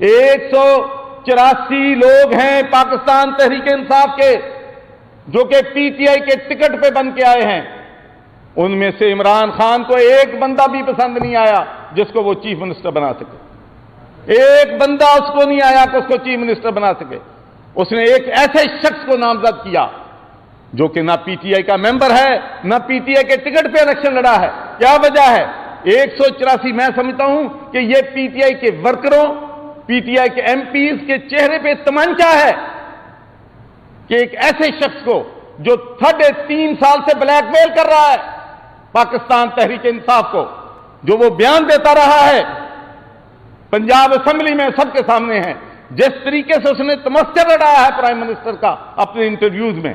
184 لوگ ہیں پاکستان تحریک انصاف کے جو کہ پی ٹی آئی کے ٹکٹ پہ بن کے آئے ہیں، ان میں سے عمران خان کو ایک بندہ بھی پسند نہیں آیا جس کو وہ چیف منسٹر بنا سکے، ایک بندہ اس کو نہیں آیا کہ اس کو چیف منسٹر بنا سکے۔ اس نے ایک ایسے شخص کو نامزد کیا جو کہ نہ پی ٹی آئی کا ممبر ہے، نہ پی ٹی آئی کے ٹکٹ پہ الیکشن لڑا ہے۔ کیا وجہ ہے؟ 184 میں سمجھتا ہوں کہ یہ پی ٹی آئی کے ورکروں، پی ٹی آئی کے ایم پیز کے چہرے پہ تمانچہ ہے کہ ایک ایسے شخص کو جو 3.5 سال سے بلیک میل کر رہا ہے پاکستان تحریک انصاف کو، جو وہ بیان دیتا رہا ہے پنجاب اسمبلی میں سب کے سامنے ہے، جس طریقے سے اس نے تمسکر لڑایا ہے پرائم منسٹر کا اپنے انٹرویوز میں،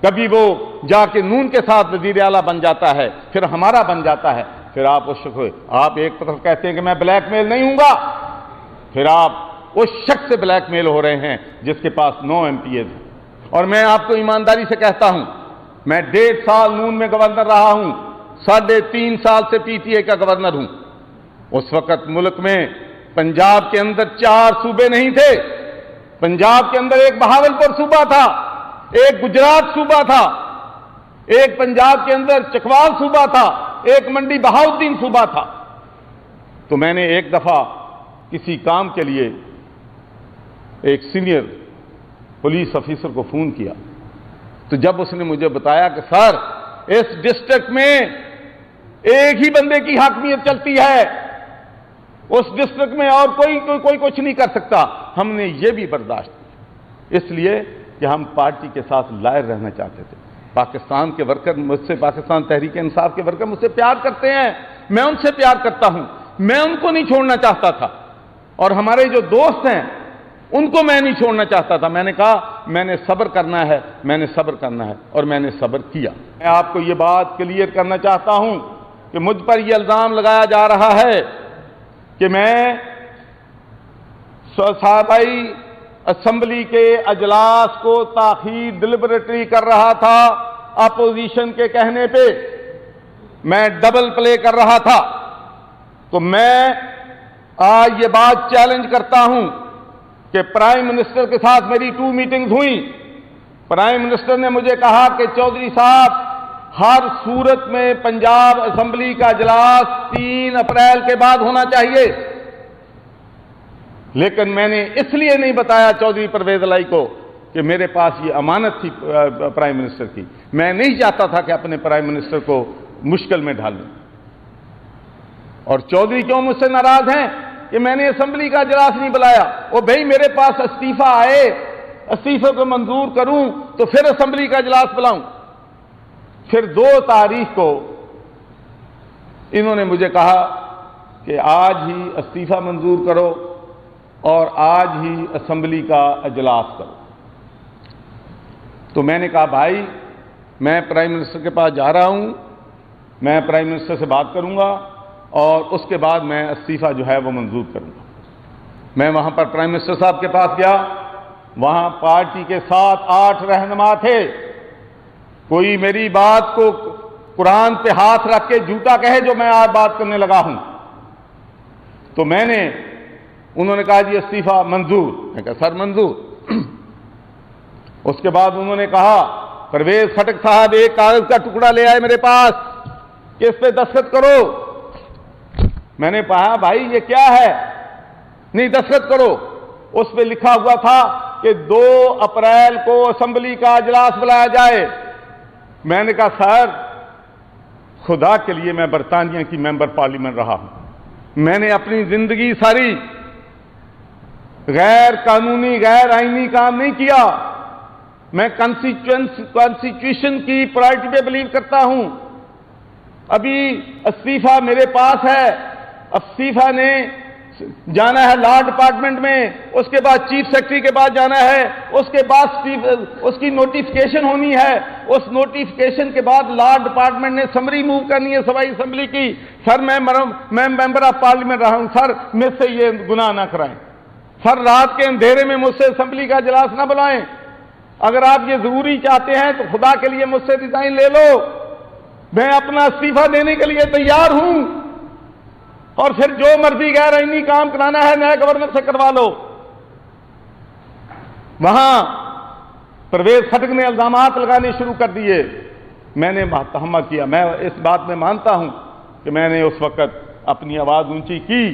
کبھی وہ جا کے نون کے ساتھ وزیر اعلیٰ بن جاتا ہے، پھر ہمارا بن جاتا ہے، پھر آپ ایک طرف کہتے ہیں کہ میں بلیک میل نہیں ہوں گا، پھر آپ اس شخص سے بلیک میل ہو رہے ہیں جس کے پاس 9 ایم پی ایز ہیں۔ اور میں آپ کو ایمانداری سے کہتا ہوں، میں 1.5 سال نون میں گورنر رہا ہوں، 3.5 سال سے پی ٹی آئی کا گورنر ہوں۔ اس وقت ملک میں پنجاب کے اندر 4 صوبے نہیں تھے، پنجاب کے اندر ایک بہاولپور صوبہ تھا، ایک گجرات صوبہ تھا، ایک پنجاب کے اندر چکوال صوبہ تھا، ایک منڈی بہاؤدین صوبہ تھا۔ تو میں نے ایک دفعہ کسی کام کے لیے ایک سینئر پولیس افیسر کو فون کیا، تو جب اس نے مجھے بتایا کہ سر اس ڈسٹرکٹ میں ایک ہی بندے کی حاکمیت چلتی ہے، اس ڈسٹرکٹ میں اور کوئی کچھ نہیں کر سکتا، ہم نے یہ بھی برداشت کیا، اس لیے کہ ہم پارٹی کے ساتھ لائر رہنا چاہتے تھے۔ پاکستان کے ورکر مجھ سے، پاکستان تحریک انصاف کے ورکر مجھ سے پیار کرتے ہیں، میں ان سے پیار کرتا ہوں، میں ان کو نہیں چھوڑنا چاہتا تھا، اور ہمارے جو دوست ہیں ان کو میں نہیں چھوڑنا چاہتا تھا۔ میں نے کہا میں نے صبر کرنا ہے، میں نے صبر کرنا ہے، اور میں نے صبر کیا۔ میں آپ کو یہ بات کلیئر کرنا چاہتا ہوں کہ مجھ پر یہ الزام لگایا جا رہا ہے کہ میں صوبائی اسمبلی کے اجلاس کو تاخیر ڈیلیبریٹلی کر رہا تھا، اپوزیشن کے کہنے پہ میں ڈبل پلے کر رہا تھا۔ تو میں آج یہ بات چیلنج کرتا ہوں کہ پرائم منسٹر کے ساتھ میری 2 میٹنگز ہوئیں، پرائم منسٹر نے مجھے کہا کہ چودھری صاحب ہر صورت میں پنجاب اسمبلی کا اجلاس 3 اپریل کے بعد ہونا چاہیے، لیکن میں نے اس لیے نہیں بتایا چودھری پرویز الہی کو کہ میرے پاس یہ امانت تھی پرائم منسٹر کی، میں نہیں چاہتا تھا کہ اپنے پرائم منسٹر کو مشکل میں ڈالوں۔ اور چودھری کیوں مجھ سے ناراض ہیں کہ میں نے اسمبلی کا اجلاس نہیں بلایا؟ وہ بھائی میرے پاس استعفیٰ آئے، استعفے کو منظور کروں تو پھر اسمبلی کا اجلاس بلاؤں۔ پھر 2 تاریخ کو انہوں نے مجھے کہا کہ آج ہی استعفیٰ منظور کرو اور آج ہی اسمبلی کا اجلاس کرو۔ تو میں نے کہا بھائی میں پرائم منسٹر کے پاس جا رہا ہوں، میں پرائم منسٹر سے بات کروں گا اور اس کے بعد میں استعفیٰ جو ہے وہ منظور کروں گا۔ میں وہاں پر پرائم منسٹر صاحب کے پاس گیا، وہاں پارٹی کے 7-8 رہنما تھے، کوئی میری بات کو قرآن پہ ہاتھ رکھ کے جھوٹا کہے جو میں آج بات کرنے لگا ہوں۔ تو انہوں نے کہا جی استعفیٰ منظور، میں کہا سر منظور۔ اس کے بعد انہوں نے کہا پرویز خٹک صاحب ایک کاغذ کا ٹکڑا لے آئے میرے پاس کہ اس پہ دستخط کرو۔ میں نے کہا بھائی یہ کیا ہے؟ نہیں دستخط کرو۔ اس پہ لکھا ہوا تھا کہ 2 اپریل کو اسمبلی کا اجلاس بلایا جائے۔ میں نے کہا سر خدا کے لیے میں برطانیہ کی ممبر پارلیمنٹ رہا ہوں، میں نے اپنی زندگی ساری غیر قانونی غیر آئینی کام نہیں کیا، میں کانسٹیٹیوشن کی پرائرٹی پہ بلیو کرتا ہوں۔ ابھی استعفیٰ میرے پاس ہے، استعفیٰ نے جانا ہے لا ڈپارٹمنٹ میں، اس کے بعد چیف سیکرٹری کے پاس جانا ہے، اس کے بعد اس کی نوٹیفکیشن ہونی ہے، اس نوٹیفکیشن کے بعد لا ڈپارٹمنٹ نے سمری موو کرنی ہے صوبائی اسمبلی کی۔ سر میں ممبر آف پارلیمنٹ رہا ہوں، سر مجھ سے یہ گناہ نہ کرائیں، سر رات کے اندھیرے میں مجھ سے اسمبلی کا اجلاس نہ بلائیں، اگر آپ یہ ضروری چاہتے ہیں تو خدا کے لیے مجھ سے ریزائن لے لو، میں اپنا استعفیٰ دینے کے لیے تیار ہوں، اور پھر جو مرضی غیر آئینی کام کرانا ہے نئے گورنر سے کروا لو۔ وہاں پرویز خٹک نے الزامات لگانے شروع کر دیے، میں نے محتمہ کیا۔ میں اس بات میں مانتا ہوں کہ میں نے اس وقت اپنی آواز اونچی کی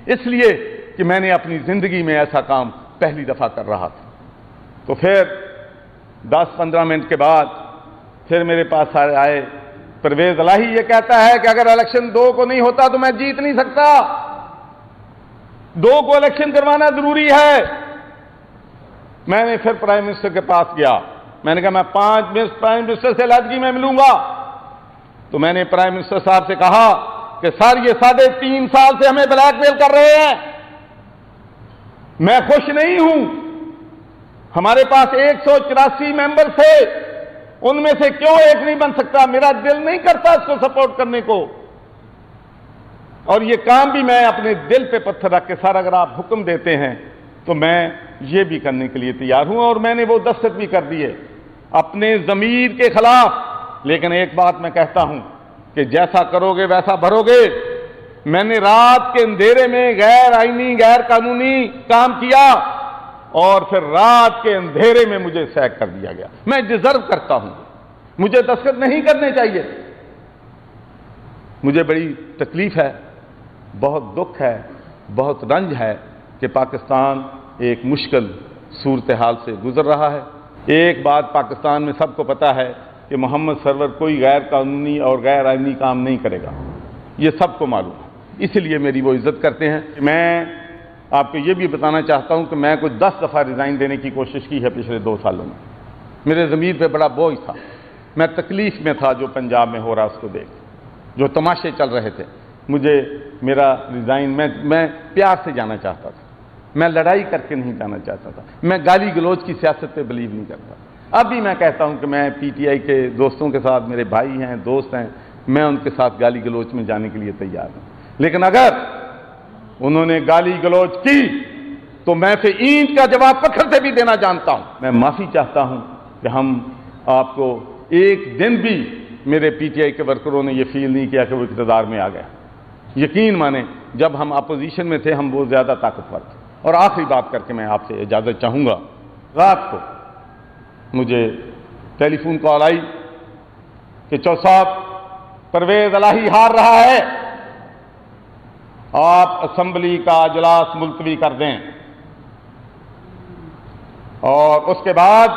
اس لیے کہ میں نے اپنی زندگی میں ایسا کام پہلی دفعہ کر رہا تھا۔ تو پھر 10-15 منٹ کے بعد پھر میرے پاس آئے پرویز الہی، یہ کہتا ہے کہ اگر الیکشن 2 کو نہیں ہوتا تو میں جیت نہیں سکتا، 2 کو الیکشن کروانا ضروری ہے۔ میں نے پھر پرائم منسٹر کے پاس گیا، میں نے کہا میں 5 پرائم منسٹر سے علیحدگی میں ملوں گا۔ تو میں نے پرائم منسٹر صاحب سے کہا کہ سر یہ 3.5 سال سے ہمیں بلیک میل کر رہے ہیں، میں خوش نہیں ہوں، ہمارے پاس 184 ممبر تھے، ان میں سے کیوں ایک نہیں بن سکتا؟ میرا دل نہیں کرتا اس کو سپورٹ کرنے کو، اور یہ کام بھی میں اپنے دل پہ پتھر رکھ کے سر اگر آپ حکم دیتے ہیں تو میں یہ بھی کرنے کے لیے تیار ہوں، اور میں نے وہ دستخط بھی کر دیے اپنے ضمیر کے خلاف۔ لیکن ایک بات میں کہتا ہوں کہ جیسا کرو گے ویسا بھرو گے۔ میں نے رات کے اندھیرے میں غیر آئینی غیر قانونی کام کیا، اور پھر رات کے اندھیرے میں مجھے سیک کر دیا گیا۔ میں ڈیزرو کرتا ہوں، مجھے دستخط نہیں کرنے چاہیے۔ مجھے بڑی تکلیف ہے، بہت دکھ ہے، بہت رنج ہے کہ پاکستان ایک مشکل صورتحال سے گزر رہا ہے۔ ایک بات پاکستان میں سب کو پتا ہے کہ محمد سرور کوئی غیر قانونی اور غیر آئینی کام نہیں کرے گا، یہ سب کو معلوم ہے، اس لیے میری وہ عزت کرتے ہیں۔ میں آپ کو یہ بھی بتانا چاہتا ہوں کہ میں کوئی 10 دفعہ ریزائن دینے کی کوشش کی ہے پچھلے 2 سالوں میں۔ میرے ضمیر پہ بڑا بوجھ تھا، میں تکلیف میں تھا جو پنجاب میں ہو رہا اس کو دیکھ، جو تماشے چل رہے تھے۔ مجھے میرا ریزائن میں پیار سے جانا چاہتا تھا، میں لڑائی کر کے نہیں جانا چاہتا تھا، میں گالی گلوچ کی سیاست پہ بلیو نہیں کرتا۔ اب بھی میں کہتا ہوں کہ میں پی ٹی آئی کے دوستوں کے ساتھ، میرے بھائی ہیں، دوست ہیں، میں ان کے ساتھ گالی گلوچ میں جانے کے لیے تیار ہوں، لیکن اگر انہوں نے گالی گلوچ کی تو میں پھر اینٹ کا جواب پتھر سے بھی دینا جانتا ہوں۔ میں معافی چاہتا ہوں کہ ہم آپ کو ایک دن بھی میرے پی ٹی آئی کے ورکروں نے یہ فیل نہیں کیا کہ وہ اقتدار میں آ گئے۔ یقین مانیں جب ہم اپوزیشن میں تھے ہم وہ زیادہ طاقتور تھے۔ اور آخری بات کر کے میں آپ سے اجازت چاہوں گا، رات کو مجھے ٹیلی فون کال آئی کہ چو صاحب پرویز الہی ہار رہا ہے، آپ اسمبلی کا اجلاس ملتوی کر دیں، اور اس کے بعد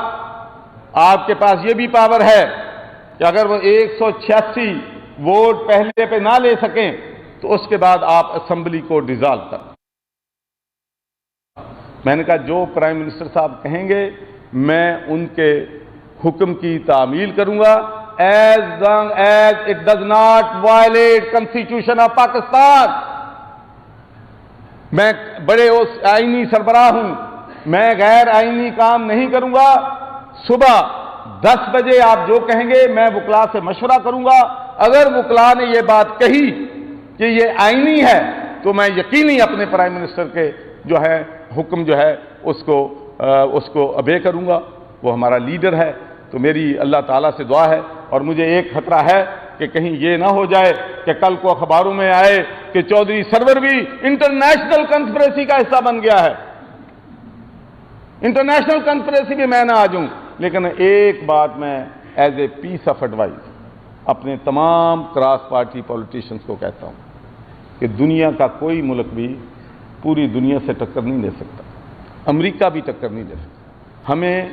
آپ کے پاس یہ بھی پاور ہے کہ اگر وہ 186 ووٹ پہلے پہ نہ لے سکیں تو اس کے بعد آپ اسمبلی کو ڈیزالو کر۔ میں نے کہا جو پرائم منسٹر صاحب کہیں گے میں ان کے حکم کی تعمیل کروں گا as long as it does not violate Constitution of Pakistan۔ میں بڑے آئینی سربراہ ہوں، میں غیر آئینی کام نہیں کروں گا۔ صبح 10 بجے آپ جو کہیں گے میں وکلا سے مشورہ کروں گا، اگر وکلا نے یہ بات کہی کہ یہ آئینی ہے تو میں یقینی اپنے پرائم منسٹر کے جو ہے حکم جو ہے اس کو ابے کروں گا، وہ ہمارا لیڈر ہے۔ تو میری اللہ تعالیٰ سے دعا ہے، اور مجھے ایک خطرہ ہے کہ کہیں یہ نہ ہو جائے کہ کل کو اخباروں میں آئے کہ چودھری سرور بھی انٹرنیشنل کنسپریسی کا حصہ بن گیا ہے، انٹرنیشنل کنسپریسی میں نہ آ جاؤں۔ لیکن ایک بات میں as a piece of advice اپنے تمام کراس پارٹی پولیٹیشنز کو کہتا ہوں کہ دنیا کا کوئی ملک بھی پوری دنیا سے ٹکر نہیں دے سکتا، امریکہ بھی ٹکر نہیں دے سکتا۔ ہمیں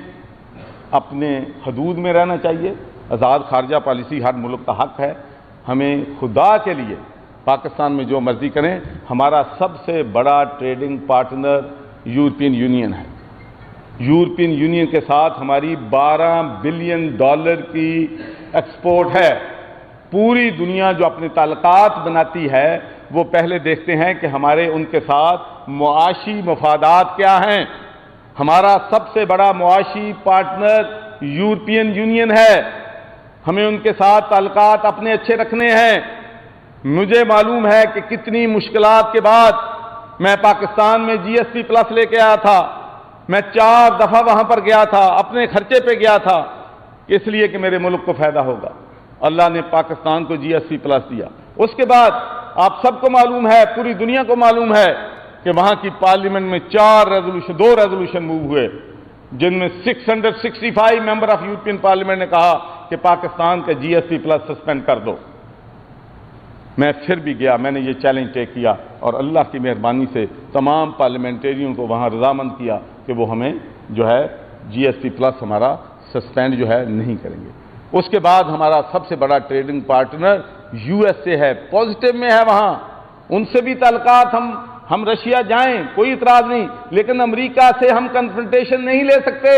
اپنے حدود میں رہنا چاہیے، آزاد خارجہ پالیسی ہر ملک کا حق ہے۔ ہمیں خدا کے لیے پاکستان میں جو مرضی کریں، ہمارا سب سے بڑا ٹریڈنگ پارٹنر یورپین یونین ہے۔ یورپین یونین کے ساتھ ہماری $12 بلین کی ایکسپورٹ ہے۔ پوری دنیا جو اپنے تعلقات بناتی ہے وہ پہلے دیکھتے ہیں کہ ہمارے ان کے ساتھ معاشی مفادات کیا ہیں۔ ہمارا سب سے بڑا معاشی پارٹنر یورپین یونین ہے، ہمیں ان کے ساتھ تعلقات اپنے اچھے رکھنے ہیں۔ مجھے معلوم ہے کہ کتنی مشکلات کے بعد میں پاکستان میں جی ایس پی پلس لے کے آیا تھا، میں 4 دفعہ وہاں پر گیا تھا، اپنے خرچے پہ گیا تھا، اس لیے کہ میرے ملک کو فائدہ ہوگا۔ اللہ نے پاکستان کو جی ایس پی پلس دیا۔ اس کے بعد آپ سب کو معلوم ہے، پوری دنیا کو معلوم ہے کہ وہاں کی پارلیمنٹ میں 2 ریزولوشن موو ہوئے، جن میں 665 ممبر آف یورپین پارلیمنٹ نے کہا کہ پاکستان کا GSP پلس سسپینڈ کر دو۔ میں پھر بھی گیا، میں نے یہ چیلنج ٹیک کیا اور اللہ کی مہربانی سے تمام پارلیمنٹیرین کو وہاں رضامند کیا کہ وہ ہمیں جو ہے GSP پلس ہمارا سسپینڈ جو ہے نہیں کریں گے۔ اس کے بعد ہمارا سب سے بڑا ٹریڈنگ پارٹنر USA ہے، پازیٹیو میں ہے، وہاں ان سے بھی تعلقات، ہم رشیا جائیں کوئی اعتراض نہیں، لیکن امریکہ سے ہم کنفرنٹیشن نہیں لے سکتے۔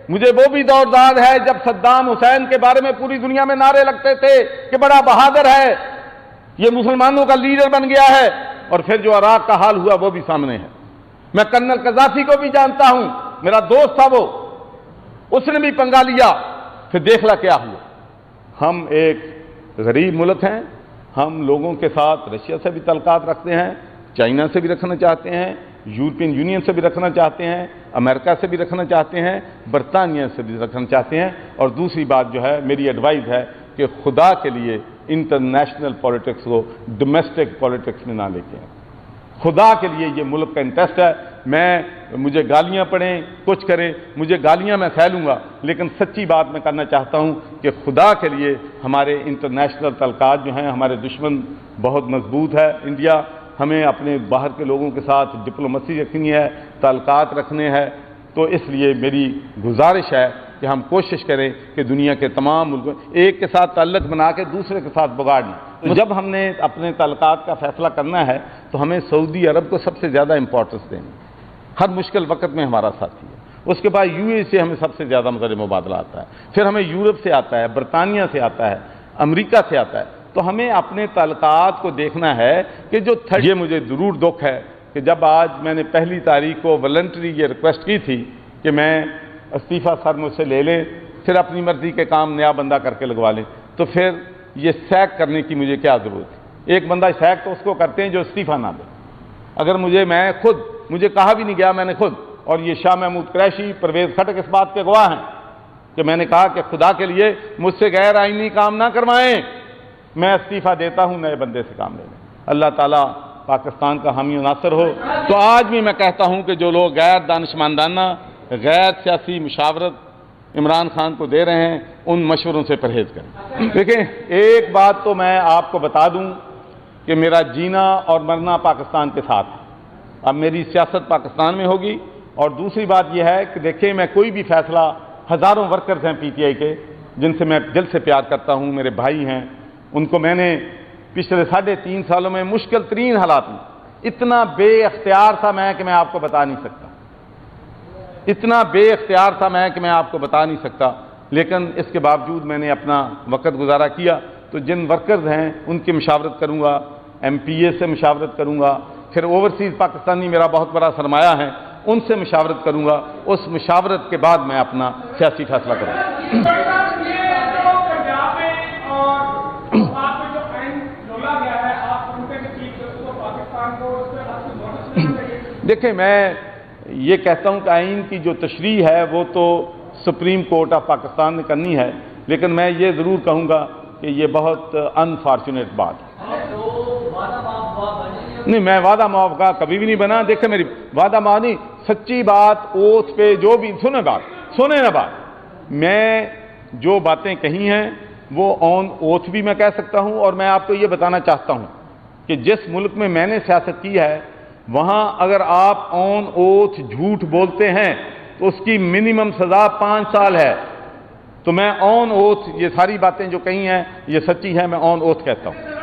مجھے وہ بھی دور یاد ہے جب صدام حسین کے بارے میں پوری دنیا میں نعرے لگتے تھے کہ بڑا بہادر ہے، یہ مسلمانوں کا لیڈر بن گیا ہے، اور پھر جو عراق کا حال ہوا وہ بھی سامنے ہے۔ میں کرنل قذافی کو بھی جانتا ہوں، میرا دوست تھا وہ، اس نے بھی پنگا لیا، پھر دیکھ لا کیا ہوا۔ ہم ایک غریب ملک ہیں، ہم لوگوں کے ساتھ رشیا سے بھی تعلقات رکھتے ہیں، چائنا سے بھی رکھنا چاہتے ہیں، یورپین یونین سے بھی رکھنا چاہتے ہیں، امریکہ سے بھی رکھنا چاہتے ہیں، برطانیہ سے بھی رکھنا چاہتے ہیں۔ اور دوسری بات جو ہے میری ایڈوائز ہے کہ خدا کے لیے انٹرنیشنل پولیٹکس کو ڈومیسٹک پولیٹکس میں نہ لے کے آئیں۔ خدا کے لیے یہ ملک کا انٹرسٹ ہے۔ مجھے گالیاں پڑیں، کچھ کریں، مجھے گالیاں میں سہ لوں گا، لیکن سچی بات میں کرنا چاہتا ہوں کہ خدا کے لیے ہمارے انٹرنیشنل تعلقات جو ہیں، ہمارے دشمن بہت مضبوط ہے انڈیا، ہمیں اپنے باہر کے لوگوں کے ساتھ ڈپلومیسی رکھنی ہے، تعلقات رکھنے ہیں۔ تو اس لیے میری گزارش ہے کہ ہم کوشش کریں کہ دنیا کے تمام ملکوں ایک کے ساتھ تعلق بنا کے دوسرے کے ساتھ بگاڑنا۔ جب ہم نے اپنے تعلقات کا فیصلہ کرنا ہے تو ہمیں سعودی عرب کو سب سے زیادہ امپورٹنس دینی، ہر مشکل وقت میں ہمارا ساتھی ہے۔ اس کے بعد UAE سے ہمیں سب سے زیادہ زر مبادلہ آتا ہے، پھر ہمیں یورپ سے آتا ہے، برطانیہ سے آتا ہے، امریکہ سے آتا ہے۔ تو ہمیں اپنے تعلقات کو دیکھنا ہے کہ جو یہ مجھے ضرور دکھ ہے کہ جب آج میں نے 1 تاریخ کو والنٹری یہ ریکویسٹ کی تھی کہ میں استعفیٰ سر مجھ سے لے لیں، پھر اپنی مرضی کے کام نیا بندہ کر کے لگوا لیں، تو پھر یہ سیک کرنے کی مجھے کیا ضرورت ہے؟ ایک بندہ سیک تو اس کو کرتے ہیں جو استعفیٰ نہ دے۔ اگر مجھے کہا بھی نہیں گیا، میں نے خود، اور یہ شاہ محمود قریشی، پرویز خٹک اس بات کے گواہ ہیں کہ میں نے کہا کہ خدا کے لیے مجھ سے غیر آئینی کام نہ کروائیں، میں استعفیٰ دیتا ہوں، نئے بندے سے کام لے لیں۔ اللہ تعالیٰ پاکستان کا حامی و ناصر ہو۔ تو آج بھی میں کہتا ہوں کہ جو لوگ غیر دانشمندانہ، غیر سیاسی مشاورت عمران خان کو دے رہے ہیں، ان مشوروں سے پرہیز کریں۔ دیکھیں، ایک بات تو میں آپ کو بتا دوں کہ میرا جینا اور مرنا پاکستان کے ساتھ ہے۔ اب میری سیاست پاکستان میں ہوگی، اور دوسری بات یہ ہے کہ دیکھیں میں کوئی بھی فیصلہ، ہزاروں ورکرز ہیں PTI کے جن سے میں دل سے پیار کرتا ہوں، میرے بھائی ہیں، ان کو میں نے پچھلے 3.5 سالوں میں مشکل ترین حالات میں اتنا بے اختیار تھا میں کہ میں آپ کو بتا نہیں سکتا، اتنا بے اختیار تھا میں کہ میں آپ کو بتا نہیں سکتا، لیکن اس کے باوجود میں نے اپنا وقت گزارا کیا۔ تو جن ورکرز ہیں ان کی مشاورت کروں گا، MPA سے مشاورت کروں گا، پھر اوورسیز پاکستانی میرا بہت بڑا سرمایہ ہے، ان سے مشاورت کروں گا، اس مشاورت کے بعد میں اپنا سیاسی فیصلہ کروں گا۔ دیکھیں، میں یہ کہتا ہوں کہ آئین کی جو تشریح ہے وہ تو سپریم کورٹ آف پاکستان نے کرنی ہے، لیکن میں یہ ضرور کہوں گا کہ یہ بہت انفارچونیٹ بات ہے۔ نہیں، میں وعدہ معاف کا کبھی بھی نہیں بنا۔ دیکھیں، میری وعدہ معاف نہیں، سچی بات، اوتھ پہ جو بھی سنیں نا بات، میں جو باتیں کہی ہیں وہ آن اوتھ بھی میں کہہ سکتا ہوں، اور میں آپ کو یہ بتانا چاہتا ہوں کہ جس ملک میں نے سیاست کی ہے وہاں اگر آپ آن اوتھ جھوٹ بولتے ہیں تو اس کی منیمم سزا 5 سال ہے۔ تو میں آن اوتھ یہ ساری باتیں جو کہی ہیں یہ سچی ہیں، میں آن اوتھ کہتا ہوں۔